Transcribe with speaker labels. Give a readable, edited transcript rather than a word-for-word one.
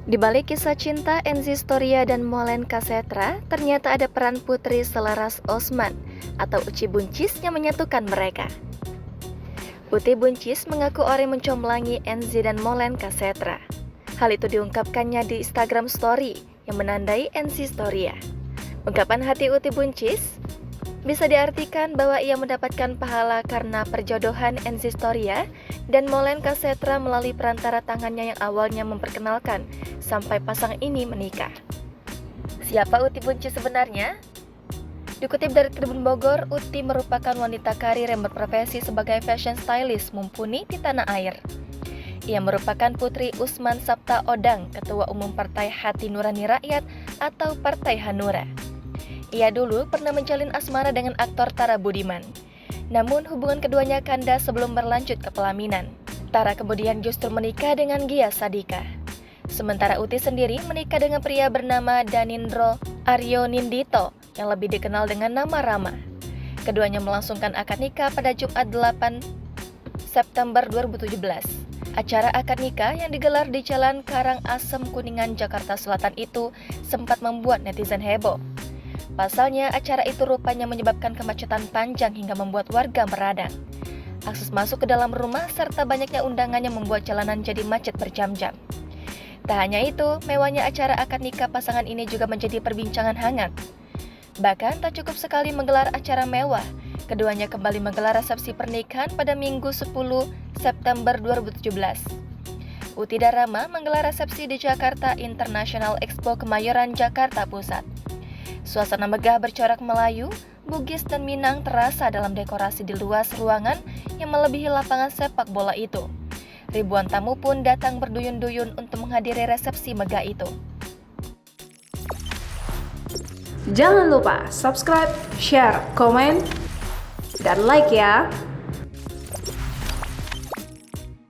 Speaker 1: Di balik kisah cinta Enzi Storia dan Molen Kasetra, ternyata ada peran putri selaras Osman atau Uci Buncis yang menyatukan mereka. Uti Buncis mengaku orang mencomblangi Enzi dan Molen Kasetra. Hal itu diungkapkannya di Instagram Story yang menandai Enzi Storia. Ungkapan hati Uti Buncis bisa diartikan bahwa ia mendapatkan pahala karena perjodohan Enzi Storia dan Molen Kasetra melalui perantara tangannya yang awalnya memperkenalkan sampai pasangan ini menikah. Siapa Uti Buncis sebenarnya? Dikutip dari Tribun Bogor, Uti merupakan wanita karir yang berprofesi sebagai fashion stylist mumpuni di tanah air. Ia merupakan putri Usman Sabta Odang, Ketua Umum Partai Hati Nurani Rakyat atau Partai Hanura. Ia dulu pernah menjalin asmara dengan aktor Tara Budiman. Namun hubungan keduanya kandas sebelum berlanjut ke pelaminan. Tara kemudian justru menikah dengan Gia Sadika. Sementara Uti sendiri menikah dengan pria bernama Danindro Aryo Nindito yang lebih dikenal dengan nama Rama. Keduanya melangsungkan akad nikah pada Jumat 8 September 2017. Acara akad nikah yang digelar di Jalan Karangasem Kuningan, Jakarta Selatan itu sempat membuat netizen heboh. Pasalnya, acara itu rupanya menyebabkan kemacetan panjang hingga membuat warga meradang. Akses masuk ke dalam rumah serta banyaknya undangan yang membuat jalanan jadi macet berjam-jam. Tak hanya itu, mewahnya acara akad nikah pasangan ini juga menjadi perbincangan hangat. Bahkan tak cukup sekali menggelar acara mewah, keduanya kembali menggelar resepsi pernikahan pada Minggu 10 September 2017. Uti dan Rama menggelar resepsi di Jakarta International Expo Kemayoran, Jakarta Pusat. Suasana megah bercorak Melayu, Bugis, dan Minang terasa dalam dekorasi di luas ruangan yang melebihi lapangan sepak bola itu. Ribuan tamu pun datang berduyun-duyun untuk menghadiri resepsi megah itu.
Speaker 2: Jangan lupa subscribe, share, komen, dan like ya!